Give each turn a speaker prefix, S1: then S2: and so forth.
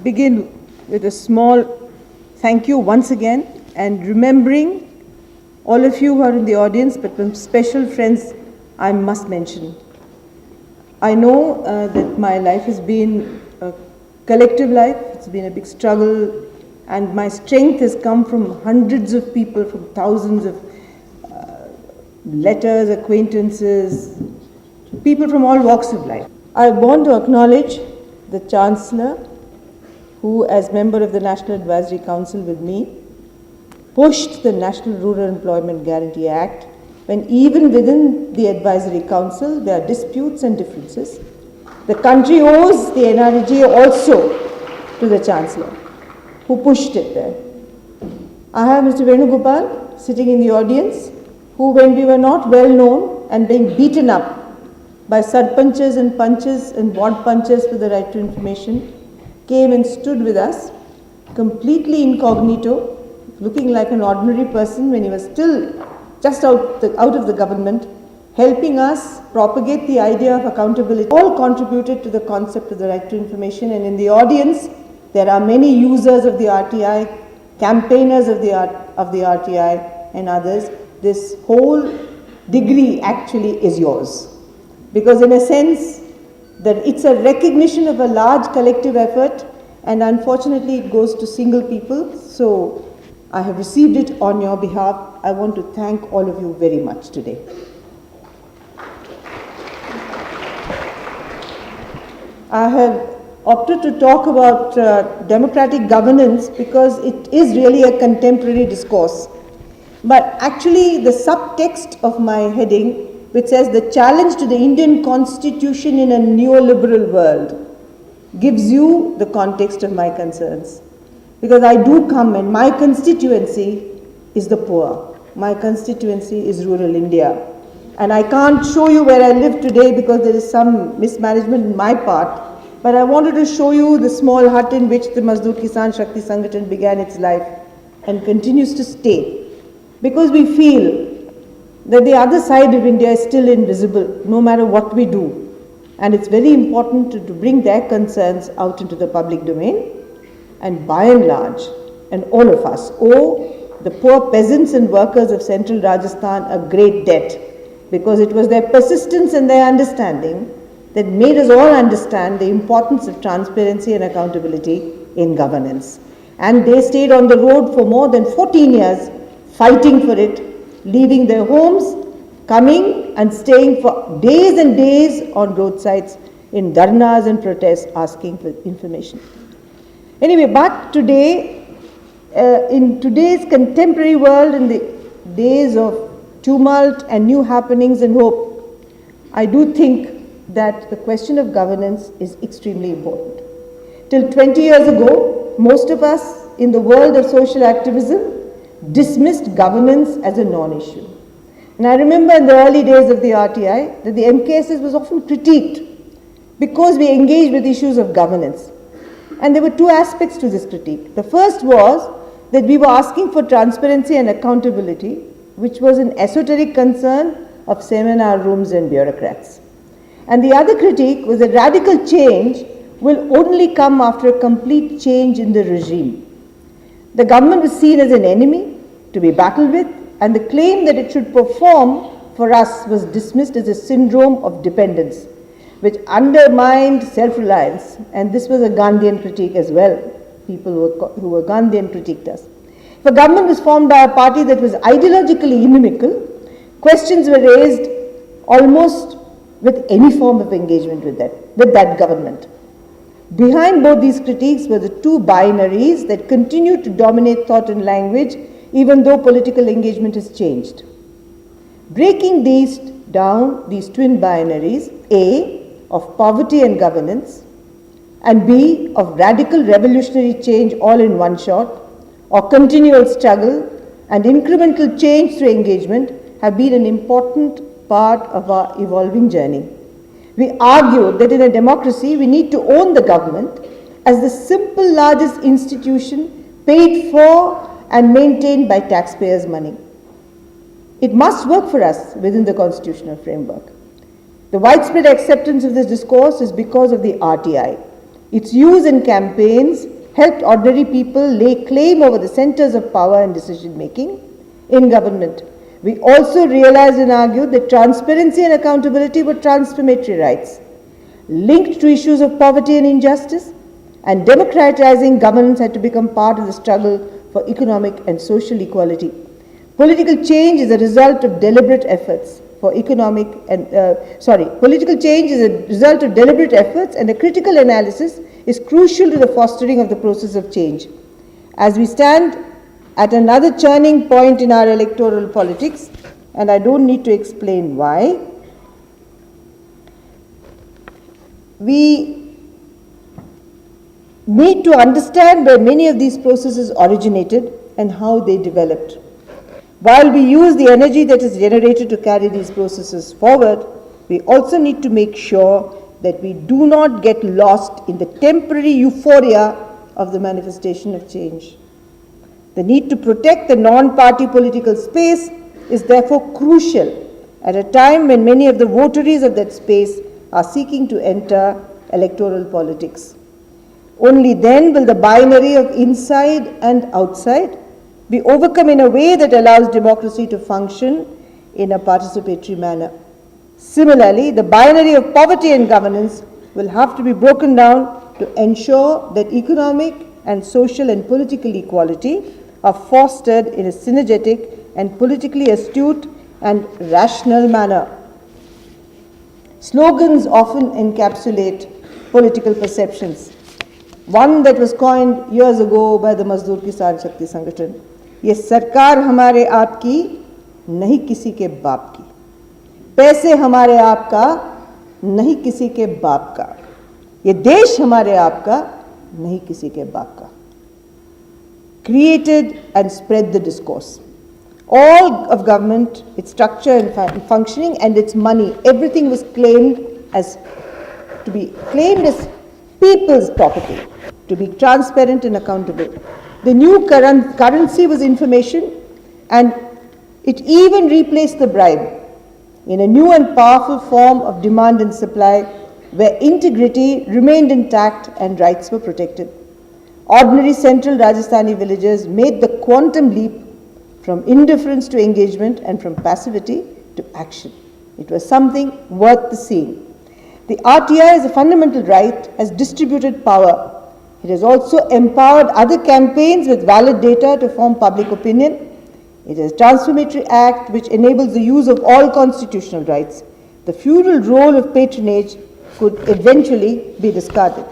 S1: begin with a small thank you once again, and remembering all of you who are in the audience, but some special friends I must mention. I know that my life has been a collective life. It's been a big struggle, and my strength has come from hundreds of people, from thousands of letters, acquaintances, people from all walks of life. I want to acknowledge the Chancellor, who, as member of the National Advisory Council with me, pushed the National Rural Employment Guarantee Act when even within the Advisory Council there are disputes and differences. The country owes the NREGA also to the Chancellor, who pushed it there. I have Mr. Venugopal sitting in the audience, who, when we were not well known and being beaten up by sarpanchas and panches and ward panches for the right to information, came and stood with us, completely incognito, looking like an ordinary person when he was still just out of the government, helping us propagate the idea of accountability. All contributed to the concept of the right to information, and in the audience there are many users of the RTI, campaigners of the RTI and others. This whole degree actually is yours, because in a sense that it's a recognition of a large collective effort, and unfortunately it goes to single people. So I have received it on your behalf. I want to thank all of you very much today. I have opted to talk about democratic governance because it is really a contemporary discourse. But actually the subtext of my heading, which says the challenge to the Indian Constitution in a neoliberal world, gives you the context of my concerns. Because I do come, and my constituency is the poor. My constituency is rural India. And I can't show you where I live today because there is some mismanagement in my part. But I wanted to show you the small hut in which the Mazdoor Kisan Shakti Sangathan began its life and continues to stay. Because we feel that the other side of India is still invisible, no matter what we do. And it's very important to bring their concerns out into the public domain. And by and large, and all of us, owe the poor peasants and workers of central Rajasthan a great debt, because it was their persistence and their understanding that made us all understand the importance of transparency and accountability in governance. And they stayed on the road for more than 14 years, fighting for it, leaving their homes, coming and staying for days and days on roadsides in dharnas and protests asking for information. Anyway, but today, in today's contemporary world, in the days of tumult and new happenings and hope, I do think that the question of governance is extremely important. Till 20 years ago, most of us in the world of social activism dismissed governance as a non-issue. And I remember in the early days of the RTI that the MKSS was often critiqued because we engaged with issues of governance. And there were two aspects to this critique. The first was that we were asking for transparency and accountability, which was an esoteric concern of seminar rooms and bureaucrats. And the other critique was that radical change will only come after a complete change in the regime. The government was seen as an enemy to be battled with, and the claim that it should perform for us was dismissed as a syndrome of dependence, which undermined self-reliance. And this was a Gandhian critique as well. People who were Gandhian critiqued us. If a government was formed by a party that was ideologically inimical, questions were raised almost with any form of engagement with that government. Behind both these critiques were the two binaries that continued to dominate thought and language, even though political engagement has changed. Breaking these down, these twin binaries, A, of poverty and governance, and B, of radical revolutionary change all in one shot, or continual struggle and incremental change through engagement, have been an important part of our evolving journey. We argued that in a democracy we need to own the government as the simple largest institution paid for and maintained by taxpayers' money. It must work for us within the constitutional framework. The widespread acceptance of this discourse is because of the RTI. Its use in campaigns helped ordinary people lay claim over the centers of power and decision making in government. We also realized and argued that transparency and accountability were transformatory rights, linked to issues of poverty and injustice, and democratizing governance had to become part of the struggle for economic and social equality. Political change is a result of deliberate efforts for political change is a result of deliberate efforts, and a critical analysis is crucial to the fostering of the process of change. As we stand at another turning point in our electoral politics, and I don't need to explain why, we need to understand where many of these processes originated and how they developed. While we use the energy that is generated to carry these processes forward, we also need to make sure that we do not get lost in the temporary euphoria of the manifestation of change. The need to protect the non-party political space is therefore crucial at a time when many of the votaries of that space are seeking to enter electoral politics. Only then will the binary of inside and outside be overcome in a way that allows democracy to function in a participatory manner. Similarly, the binary of poverty and governance will have to be broken down to ensure that economic and social and political equality are fostered in a synergetic and politically astute and rational manner. Slogans often encapsulate political perceptions. One that was coined years ago by the Mazdoor Kisan Shakti Sangathan, ये सरकार हमारे आप की नहीं किसी के बाप की, पैसे हमारे आप का नहीं किसी के बाप का, ये देश हमारे आप का नहीं किसी के बाप का. Created and spread the discourse. All of government, its structure and functioning and its money, everything was claimed as people's property, to be transparent and accountable. The new currency was information, and it even replaced the bribe in a new and powerful form of demand and supply, where integrity remained intact and rights were protected. Ordinary central Rajasthani villagers made the quantum leap from indifference to engagement and from passivity to action. It was something worth the seeing. The RTI as a fundamental right has distributed power. It has also empowered other campaigns with valid data to form public opinion. It is a transformatory act which enables the use of all constitutional rights. The feudal role of patronage could eventually be discarded.